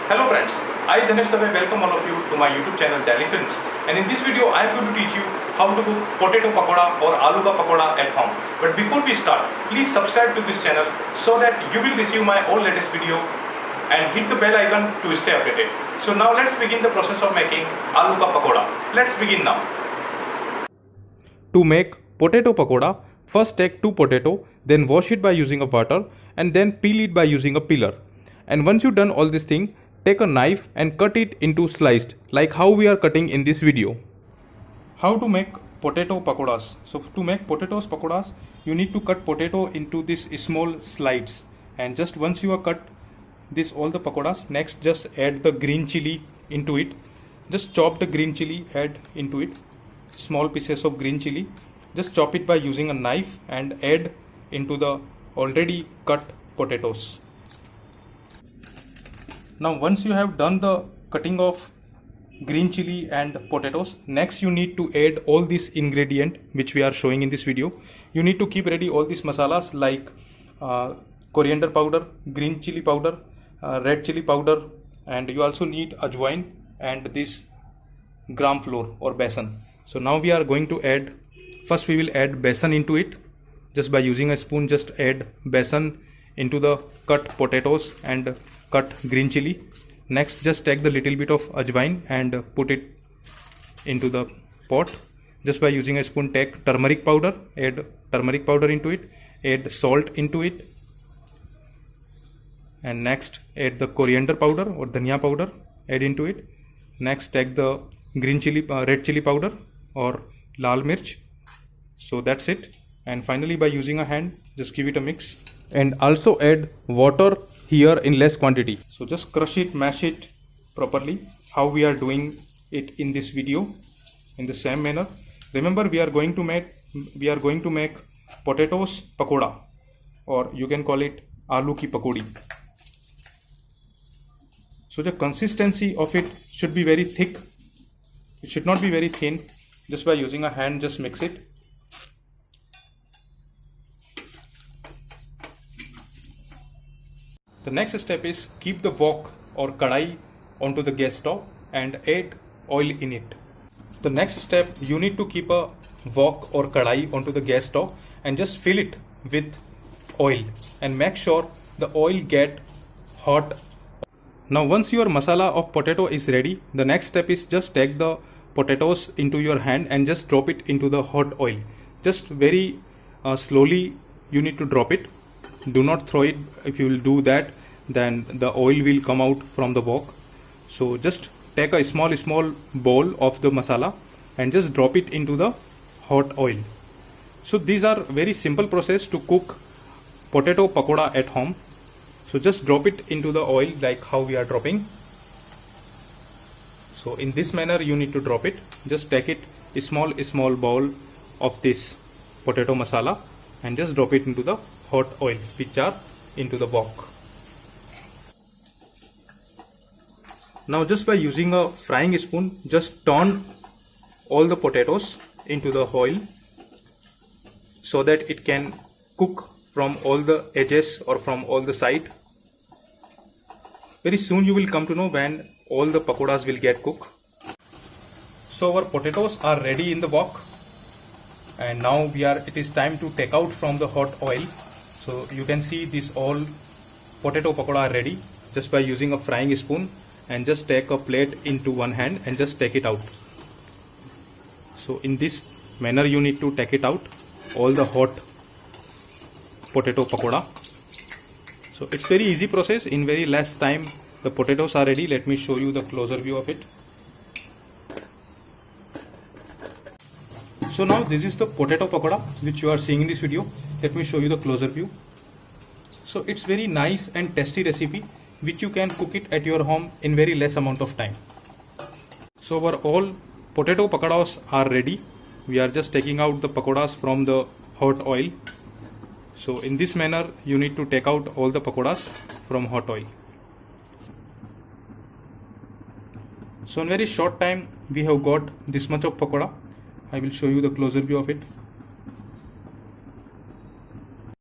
Hello friends, I Dhanesh Dave welcome all of you to my YouTube channel Daily Films, and in this video I am going to teach you how to cook potato pakoda or aloo ka pakoda at home. But before we start, please subscribe to this channel so that you will receive my all latest video and hit the bell icon to stay updated. So now let's begin the process of making aloo ka pakoda. Let's begin now. To make potato pakoda, first take 2 potato, then wash it by using a water and then peel it by using a peeler. And once you've done all this thing, take a knife and cut it into sliced like how we are cutting in this video. How to make potato pakodas? So to make potatoes pakodas, you need to cut potato into these small slides, and just once you have cut this all the pakodas, next just add the green chili into it. Just chop the green chili, add into it small pieces of green chili. Just chop it by using a knife and add into the already cut potatoes. Now once you have done the cutting of green chili and potatoes, next you need to add all these ingredient which we are showing in this video. You need to keep ready all these masalas like coriander powder, green chili powder, red chili powder, and you also need ajwain and this gram flour or besan. So now we are going to add, first we will add besan into it. Just by using a spoon, just add besan into the cut potatoes and cut green chili. Next just take the little bit of ajwain and put it into the pot. Just by using a spoon, take turmeric powder, add turmeric powder into it, add salt into it, and next add the coriander powder or dhania powder, add into it. Next take the green chili, red chili powder or lal mirch. So that's it. And finally by using a hand, just give it a mix and also add water here in less quantity. So just crush it, mash it properly how we are doing it in this video in the same manner. Remember, we are going to make potatoes pakoda, or you can call it aloo ki pakodi. So the consistency of it should be very thick. It should not be very thin. Just by using a hand, just mix it. The next step is keep the wok or kadai onto the gas stove and add oil in it. The next step, you need to keep a wok or kadai onto the gas stove and just fill it with oil and make sure the oil get hot. Now once your masala of potato is ready, the next step is just take the potatoes into your hand and just drop it into the hot oil. Just very slowly you need to drop it. Do not throw it. If you will do that, then the oil will come out from the wok. So just take a small bowl of the masala and just drop it into the hot oil. So these are very simple process to cook potato pakoda at home. So just drop it into the oil like how we are dropping. So in this manner you need to drop it. Just take it a small bowl of this potato masala and just drop it into the hot oil which are into the wok. Now just by using a frying spoon, just turn all the potatoes into the oil so that it can cook from all the edges or from all the side. Very soon you will come to know when all the pakodas will get cooked. So our potatoes are ready in the wok, and now it is time to take out from the hot oil. So you can see this all potato pakoda are ready just by using a frying spoon, and just take a plate into one hand and just take it out. So in this manner you need to take it out, all the hot potato pakoda. So it's very easy process. In very less time the potatoes are ready. Let me show you the closer view of it. So now this is the potato pakoda which you are seeing in this video. Let me show you the closer view. So it's very nice and tasty recipe which you can cook it at your home in very less amount of time. So our all potato pakodas are ready. We are just taking out the pakodas from the hot oil. So in this manner you need to take out all the pakodas from hot oil. So in very short time we have got this much of pakoda. I will show you the closer view of it.